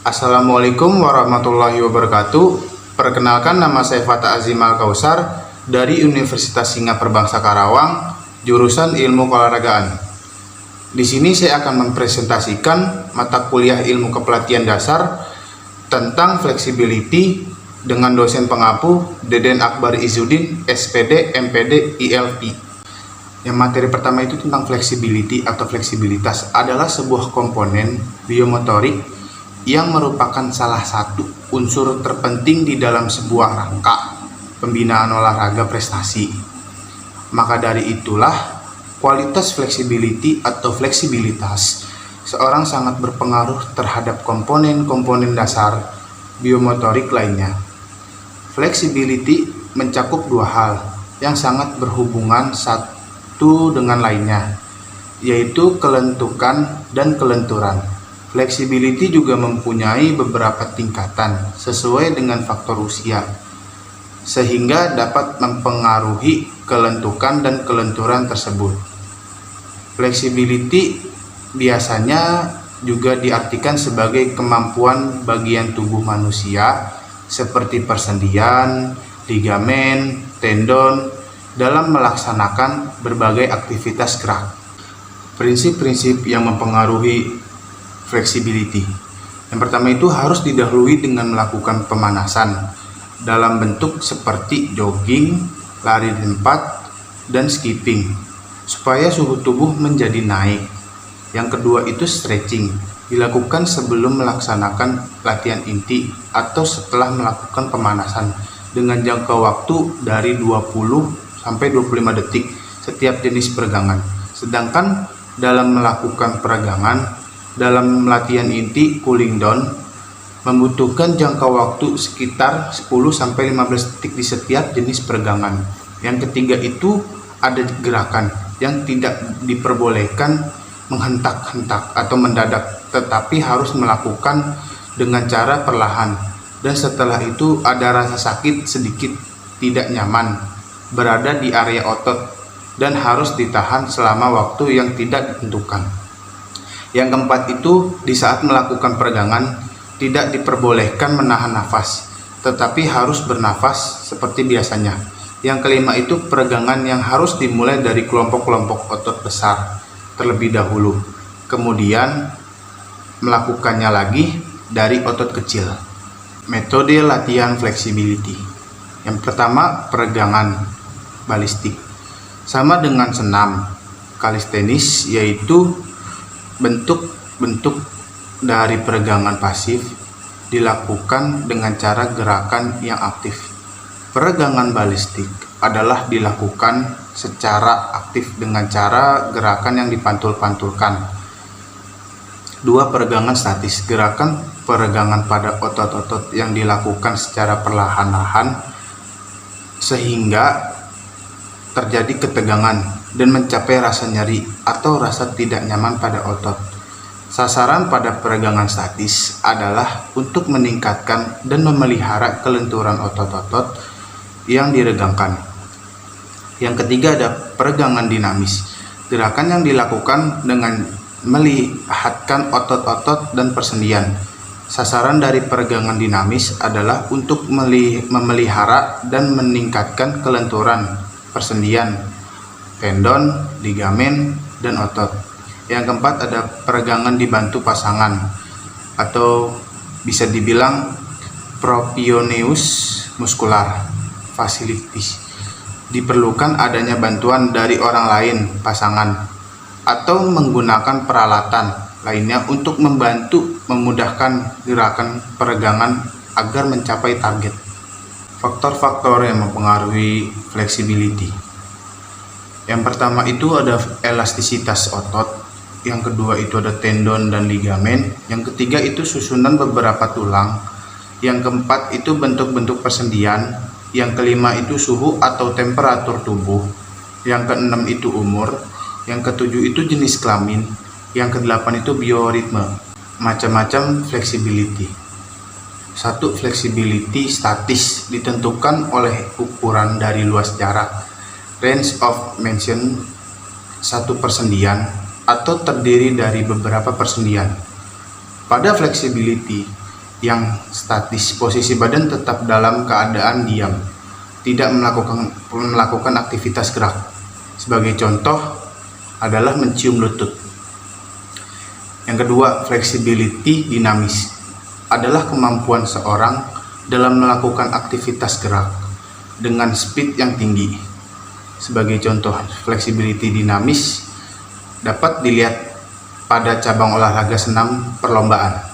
Assalamualaikum warahmatullahi wabarakatuh. Perkenalkan, nama saya Fatah Azim Al-Kausar dari Universitas Singa Perbangsa Karawang, jurusan Ilmu Keolahragaan. Di sini saya akan mempresentasikan mata kuliah Ilmu Kepelatihan Dasar tentang flexibility dengan dosen pengampu Deden Akbar Izzuddin, SPD, MPD, ILP. Yang materi pertama itu tentang flexibility atau fleksibilitas adalah sebuah komponen biomotorik yang merupakan salah satu unsur terpenting di dalam sebuah rangka pembinaan olahraga prestasi. Maka dari itulah kualitas flexibility atau fleksibilitas seorang sangat berpengaruh terhadap komponen-komponen dasar biomotorik lainnya. Flexibility mencakup dua hal yang sangat berhubungan satu dengan lainnya, yaitu kelentukan dan kelenturan. Flexibility juga mempunyai beberapa tingkatan sesuai dengan faktor usia, sehingga dapat mempengaruhi kelentukan dan kelenturan tersebut. Flexibility biasanya juga diartikan sebagai kemampuan bagian tubuh manusia seperti persendian, ligamen, tendon dalam melaksanakan berbagai aktivitas gerak. Prinsip-prinsip yang mempengaruhi flexibility. Yang pertama itu harus didahului dengan melakukan pemanasan dalam bentuk seperti jogging, lari tempat, dan skipping supaya suhu tubuh menjadi naik. Yang kedua itu stretching, dilakukan sebelum melaksanakan latihan inti atau setelah melakukan pemanasan dengan jangka waktu dari 20 sampai 25 detik setiap jenis peregangan. Sedangkan dalam melakukan peregangan dalam latihan inti cooling down membutuhkan jangka waktu sekitar 10-15 detik di setiap jenis peregangan. Yang ketiga itu ada gerakan yang tidak diperbolehkan menghentak-hentak atau mendadak, tetapi harus melakukan dengan cara perlahan. Dan setelah itu ada rasa sakit sedikit tidak nyaman berada di area otot dan harus ditahan selama waktu yang tidak ditentukan. Yang keempat itu di saat melakukan peregangan tidak diperbolehkan menahan nafas, tetapi harus bernafas seperti biasanya. Yang kelima itu peregangan yang harus dimulai dari kelompok-kelompok otot besar terlebih dahulu, kemudian melakukannya lagi dari otot kecil. Metode latihan flexibility. Yang pertama, peregangan balistik. Sama dengan senam kalistenis, yaitu bentuk-bentuk dari peregangan pasif dilakukan dengan cara gerakan yang aktif. Peregangan balistik adalah dilakukan secara aktif dengan cara gerakan yang dipantul-pantulkan. Dua, peregangan statis, gerakan peregangan pada otot-otot yang dilakukan secara perlahan-lahan sehingga terjadi ketegangan dan mencapai rasa nyeri atau rasa tidak nyaman pada otot. Sasaran pada peregangan statis adalah untuk meningkatkan dan memelihara kelenturan otot-otot yang diregangkan. Yang ketiga ada peregangan dinamis, gerakan yang dilakukan dengan melihatkan otot-otot dan persendian. Sasaran dari peregangan dinamis adalah untuk memelihara dan meningkatkan kelenturan persendian, tendon, ligamen, dan otot. Yang keempat ada peregangan dibantu pasangan atau bisa dibilang propioneus muscular facilities. Diperlukan adanya bantuan dari orang lain, pasangan, atau menggunakan peralatan lainnya untuk membantu memudahkan gerakan peregangan agar mencapai target. Faktor-faktor yang mempengaruhi flexibility. Yang pertama itu ada elastisitas otot, yang kedua itu ada tendon dan ligamen, yang ketiga itu susunan beberapa tulang, yang keempat itu bentuk-bentuk persendian, yang kelima itu suhu atau temperatur tubuh, yang keenam itu umur, yang ketujuh itu jenis kelamin, yang kedelapan itu bioritme. Macam-macam flexibility. Satu, flexibility statis ditentukan oleh ukuran dari luas jarak, range of motion, satu persendian atau terdiri dari beberapa persendian. Pada flexibility, yang statis, posisi badan tetap dalam keadaan diam, tidak melakukan aktivitas gerak. Sebagai contoh adalah mencium lutut. Yang kedua, flexibility dinamis adalah kemampuan seorang dalam melakukan aktivitas gerak dengan speed yang tinggi. Sebagai contoh, flexibility dinamis dapat dilihat pada cabang olahraga senam perlombaan.